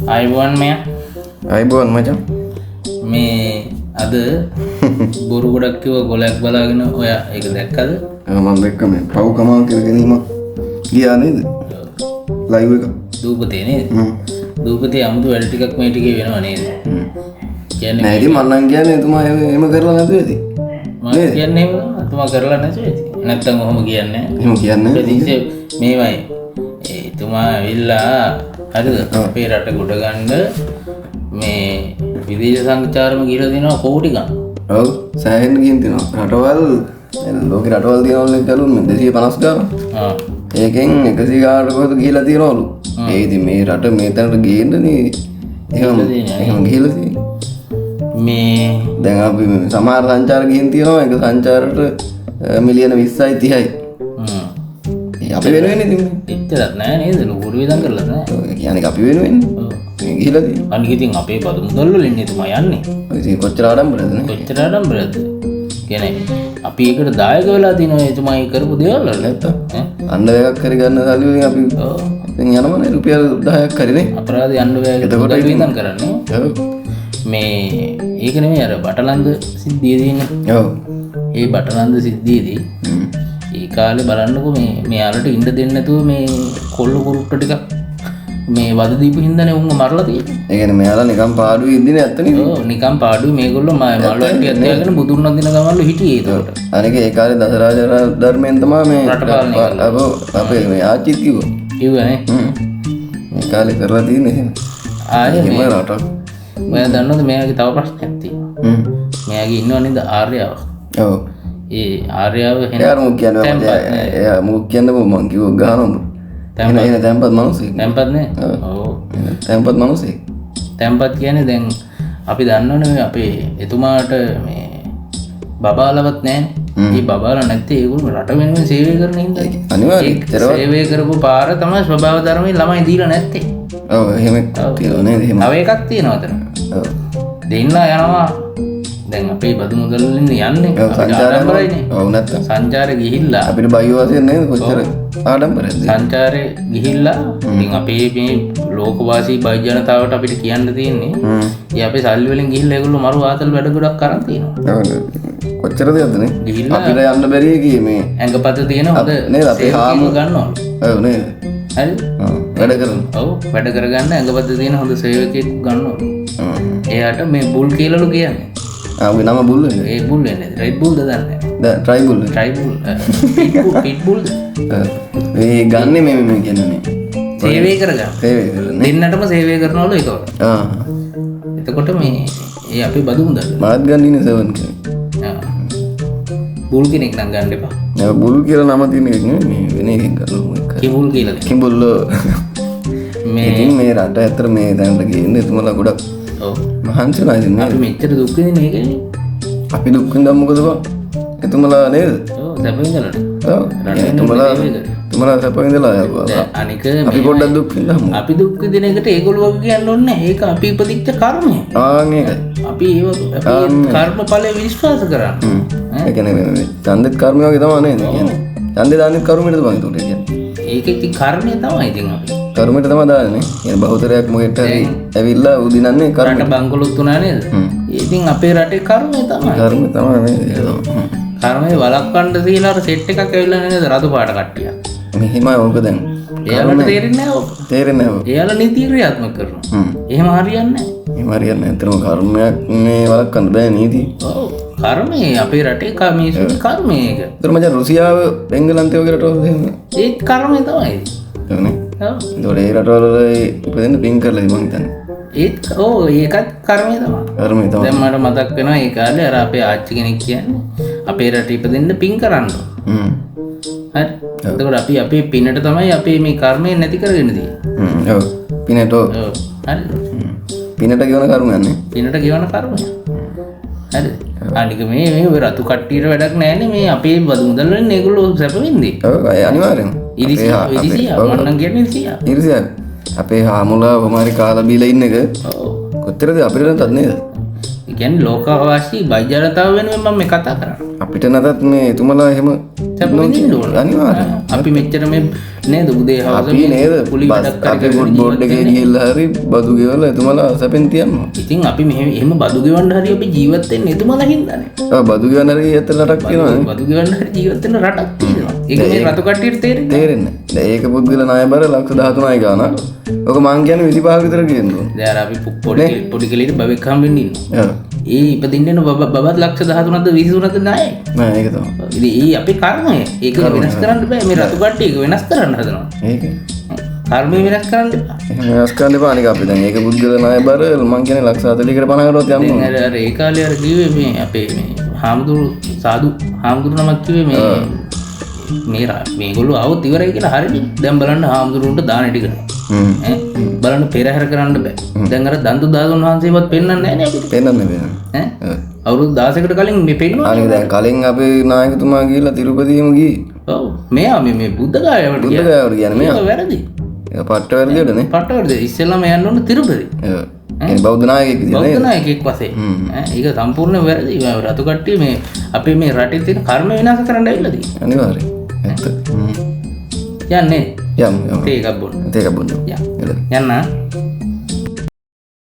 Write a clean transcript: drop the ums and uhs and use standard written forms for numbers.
අයිබෝන් මෙයා අයිබෝන් මචං මේ අද බොරු ගොඩක් කිව්ව ගොලයක් බලාගෙන ඔයා ඒක දැක්කද? මම දැක්ක මේ පව් කමාව කියලා ගැනීමක් ගියා නේද? ලයිව් එක. දූපතේ නේද? දූපතේ 아무තු වැඩ ටිකක් මේ ටිකේ වෙනව නේද? කියන්නේ නෑ ඉතින් මම නම් කියන්නේ එතුමා එහෙම කරලා නැතුව ඇති. මම කියන්නේ එහෙම එතුමා කරලා නැතුව ඇති. නැත්තම් ඔහොම කියන්නේ. එහෙම කියන්නේ. ප්‍රතිසේ මේවයි එතුමා ඇවිල්ලා හරිද? අපේ රට ගොඩ ගන්න මේ විදේශ සංචාරම ගිහලා දෙනවා කෝටි ගණන්. ඔව් සෑහෙන්න ගින් තිනවා. රටවල් ලෝකේ රටවල් දිනවල ගලුන් 250 ගාන. ඒකෙන් 100 ගානකට කොහෙද ගිහලා තියනවලු. ඒ ඉතින් මේ රට මේ තැනට ගේන්නනේ එහෙම ගිහලා තියෙන්නේ. මේ දැන් අපි සමහර සංචාර ගිහින් තියනවා ඒක සංචාරයට මිලියන 20යි 30යි. අපි වෙනුවෙන් ඉතින් එච්චරක් නෑ නේද? ලොකුට වියදම් කරලා නෑ. ඒ කියන්නේ අපි වෙනුවෙන් මේ ගිහලා තියෙන්නේ. අනික ඉතින් අපේ බදු මුදල් වලින් එතුමා යන්නේ. ඉතින් කොච්චර ආඩම්බරද නේ? කොච්චර ආඩම්බරද? කියන්නේ අපි ඒකට දායක වෙලා තිනවා එතුමා ඒ කරපු දේවල් වල නැත්තම් අන්න එකක් හරි ගන්න සල්ලි වලින් අපි දැන් යනවනේ රුපියල් 10ක් හරි නේ. අපරාධ යන්න බෑකට එතකොට වියදම් කරන්නේ. ඔව්. මේ ඒක නෙමෙයි අර බටලන්ද සිද්ධිය තියෙන්නේ. ඔව්. ඒ බටලන්ද සිද්ධියේදී ඒ කාලේ බලන්නකෝ මේ යාලට ඉන්න දෙන්නේ නැතුව මේ කොල්ල කුරුට්ට ටිකක් මේ වද දීපු හින්දානේ උන්ව මරලා තියෙන්නේ. ඒ කියන්නේ මෙයාලා නිකන් පාඩුවේ ඉඳිනේ ඇත්තනේ. ඔව් නිකන් පාඩුවේ මේගොල්ලෝ මල් වට්ටියක් තියාගෙන බුදුන් වදින ගමන්ලු හිටියේ ඒකට. අනික ඒ කාලේ දසරාජ ධර්මයෙන් තමයි මේ රට පාලනය කළේ. අපේ මේ ආච්චිත් කිව්වා. කිව්වනේ. මේ කාලේ කරලා තියෙන්නේ එහෙම. ආයේ එහෙම රටක්. මම දන්නවද මෙයාගේ තව ප්‍රශ්නයක් තියෙනවා. මෙයාගේ ඉන්නව නේද ආර්යාව. ඔව්. ඒ ආර්යාව එයාර මුක් කියන්නේ එයා මුක් කියන්නේ මම කිව්ව ගහනවා. එන තැම්පත් මිනිස්සෙක්. තැම්පත් නේ? ඔව්. තැම්පත් මිනිස්සෙක්. තැම්පත් කියන්නේ දැන් අපි දන්නවනේ මේ අපේ එතුමාට මේ බබාලවත් නැහැ. මේ බබාලා නැත්තේ ඒගොල්ලෝ රට වෙනුවෙන් සේවය කරන හින්දා. අනිවාර්යයෙන්. සේවය කරපු පාර තමයි ස්වභාව ධර්මයේ ළමයි දීලා නැත්තේ. ඔව් එහෙම තියෙනවා නේද? එහෙම. තව එකක් තියෙනවා අතන. ඔව්. දෙන්න යනවා. දැන් අපේ බදු මුදල් වලින් යන්නේ. අපිට ආඩම්බරයිනේ. ඔව් නැත්තම්. සංචාරේ ගිහිල්ලා අපිට බයිෝ වශයෙන් නේද කොච්චර ආඩම්බරද? සංචාරේ ගිහිල්ලා ඉතින් අපේ මේ ලෝකවාසී බයි ජනතාවට අපිට කියන්න තියෙන්නේ ඒ අපේ සල්ලි වලින් ගිහිල්ලා ඒගොල්ලෝ මරු ආතල් වැඩ ගොඩක් කරන් තියෙනවා. ඔව්. කොච්චරද යද්දනේ? ගිහිල්ලා අපිට යන්න බැරි කී මේ ඇඟපත තියෙන හොඳ නේද අපේ හාමු ගන්නවලු. ඔව් නේද? හරි? වැඩ කරන. ඔව් වැඩ කරගන්න ඇඟපත තියෙන හොඳ සේවකයෙක් ගන්නවලු. එයාට මේ බුල් කියලාලු කියන්නේ. ඔය නම බුල් වෙන්නේ. ඒ බුල් වෙන්නේ රෙඩ් බුල්ද දන්නේ නැහැ. දැන් ට්‍රයි බුල්. ට්‍රයිබුල් පිට් බුල්ද? මේ ගන්නේ මේ කියන්නේ මේ. සේවය කරගන්න. සේවය කරන්නේ. දෙන්නටම සේවය කරනවලු ඒකවල. එතකොට මේ ඒ අපේ බදු මුදල්. මාත් ගන්න ඉන්නේ සෙවන් කියන්නේ. බුල් කෙනෙක් නම් ගන්න එපා. නෑ බුල් කියලා නම තියෙන එක නෙමෙයි මේ වෙන එකක් ගන්නවා. කිඹුල් කියලා දෙන්න. කිඹුල්ලෝ. මේ ඉතින් මේ රට ඇතර මේ දැනට ගියන්නේ එතුමලා ගොඩක් ඔව් මහන්සි වෙලා ඉන්නේ. අපි මෙච්චර දුක් විඳින්නේ ඒකනේ. අපි දුක් විඳන් මොකද බං? එතුමලා නේද? ඔව් සැප විඳලාට. ඔව්. එතුමලා සැප විඳලා යනවා. අනික අපි පොඩ්ඩක් දුක් විඳමු. අපි දුක් විඳින එකට ඒගොල්ලෝ වගේ කියන්න ඕනේ නැහැ. ඒක අපි ඉපදිච්ච කර්මය. ඒකයි. අපි කර්මඵලය විශ්වාස කරන්නේ. ඒ කියන්නේ ඡන්දෙත් කර්මය වගේ තමයි නේද කියන්නේ. ඡන්දේ දාන්නේ කර්මයටද බං ඒකට කියන්නේ. ඒක ඉතින් කර්මය තමයි ඉතින් අපි. කර්මයට තමයි දාන්නේ. يعني බහුතරයක් මොකෙට හරි ඇවිල්ලා උදිනන්නේ කර්මයට. රට බංකොලොත් වුණා නේද? ඉතින් අපේ රටේ කර්මය තමයි. කර්මය තමයි නේද? කර්මය වළක්වන්න තියලා අර සෙට් එකක් ඇවිල්ලා නේද රතු පාට කට්ටිය. මෙහිමයි ඕක දැන්. එයාලට තේරෙන්නේ නැහැ ඕක. තේරෙන්නේ නැහැ. එයාලා නීති ක්‍රියාත්මක කරනවා. එහෙම හරියන්නේ නැහැ. එහෙම හරියන්නේ නැහැ. අතරම කර්මයක් මේ වළක්වන්න බෑ නීති. ඔව්. කර්මය අපේ රටේ මිනිස්සුගේ කර්මය ඒක. ඒතර මචං රුසියාව එංගලන්තය වගේ රටවල් එහෙම. ඒ කර්මය තමයි. ඒකනේ. ඔව්. ඒතකොට ඒ රටවල ඉපදෙන්න පින් කරලා මං හිතන්නේ. ඒත් ඔව් ඒකත් කර්මය තමයි. කර්මය තමයි. දැන් මට මතක් වෙනවා ඒ කාලේ අර අපේ ආච්චි කෙනෙක් කියන්නේ අපේ රට ඉපදෙන්න පින් කරන්න. හරි. එතකොට අපි අපේ පිනට තමයි අපේ මේ කර්මය නැති කරගෙන තියෙන්නේ. ඔව්. පිනට ඔව්. ඔව්. හරි. පිනට ගෙවන කර්මයක් නේ. පිනට ගෙවන කර්මය. හරි. අනික මේ ඔය රතු කට්ටියට වැඩක් නැහැනේ මේ අපේ බදු මුදල් වලින් ඒගොල්ලෝ සැප වින්දේ. ඔව් අනිවාර්යෙන්. ඉරිසියා මම නම් කියන්නේ ඉරිසියා. ඉරිසියා. අපේ හාමුලා කොමාරි කාලා බීලා ඉන්න එක. ඔව්. කොච්චරද අපිට නේද? ඒ කියන්නේ ලෝකවාසී බයි ජනතාව වෙනුවෙන් මම මේ කතා කරන්නේ. අපිට නැතත් මේ එතුමලා එහෙම සැප විඳින්න ඕන. අනිවාර්යෙන්. අපි මෙච්චර මේ නේද උදේ හවස අපි නේද පුලි වැඩක් අපි ෆුඩ් බෝඩ් එකේ ගිහිල්ලා හරි බදු ගෙවලා එතුමලා සැපෙන් තියනවා. ඉතින් අපි එහෙම බදු ගෙවන්න හරි අපි ජීවත් වෙන්නේ එතුමලා හින්දානේ. ඔව් බදු ගෙවන්න හරි ඇත්තට රටක් තියෙනවානේ. බදු ගෙවන්න හරි ජීවත් වෙන රටක් තියෙනවා. ඒක මේ රතු කට්ටියට තේරෙන්නේ. තේරෙන්නේ. දැන් ඒක පුද්ගල ණය බර ලක්ෂ 13යි ගානක්. ඔක මං කියන්නේ 25ක විතර කියනවා. දැන් අර අපි පොඩි කෙලියට බබෙක් හම්බෙන්න ඉන්නවා. ඔව්. ඒ ඉපදින්න බබත් ලක්ෂ 13ද 23ද ණයයි. නෑ ඒක තමයි. ඉතින් ඒ අපේ කර්මය. ඒක වෙනස් කරන්න බෑ. මේ රතු කට්ටිය ඒක වෙනස් කරන්න හදනවා. ඒක. කර්මය වෙනස් කරන්න එපා. එහෙම වෙනස් කරන්න එපා අනික අපි දැන් ඒක පුද්ගල ණය බර මං කියන්නේ ලක්ෂ 40කට 50කටවත් යන්න ඕන. අර ඒ කාලේ අර කිව්වේ මේ අපේ මේ හාමුදුරු සාදු හාමුදුරු නමක් කිව්වේ මේ මේගොල්ලෝ આવොත් ඉවරයි කියලා හරිනේ. දැන් බලන්න හාමුදුරුන්ට දාන ටික. බලන්න පෙරහැර කරන්න බෑ. දැන් අර දන්තු දාතුන් වහන්සේවත් පෙන්වන්නේ නැහැ නේ අපිට. පෙන්වන්නේ බෑ. අවුරුදු 16කට කලින් මේ පෙන්වනවා. අනික දැන් කලින් අපේ නායකතුමා ගිහිල්ලා තිරුපතියම ගියේ. ඔව්. මෙයා මේ බුද්ධ ගායවට බුද්ධ ගායවට කියන්නේ මෙයා. ඒක වැරදි. ඒක පට්ට වැරදියටනේ. පට්ට වැරදි. ඉස්සෙල්ලාම යන්න ඕන තිරුපති. ඔව්. ඒ බෞද්ධ නායකයෙක් විදිහට බෞද්ධ නායකයෙක් වශයෙන්. ඒක සම්පූර්ණ වැරදි. රතු කට්ටිය මේ අපේ මේ රටේ තියෙන කර්ම විනාශ කරන්න ඇවිල්ලා තියෙනවා. අනිවාර්යයෙන්. ඇත්ත. යන්නේ. යම්. තේ එකක් බොන්න. තේ එකක් බොන්න. යන්න.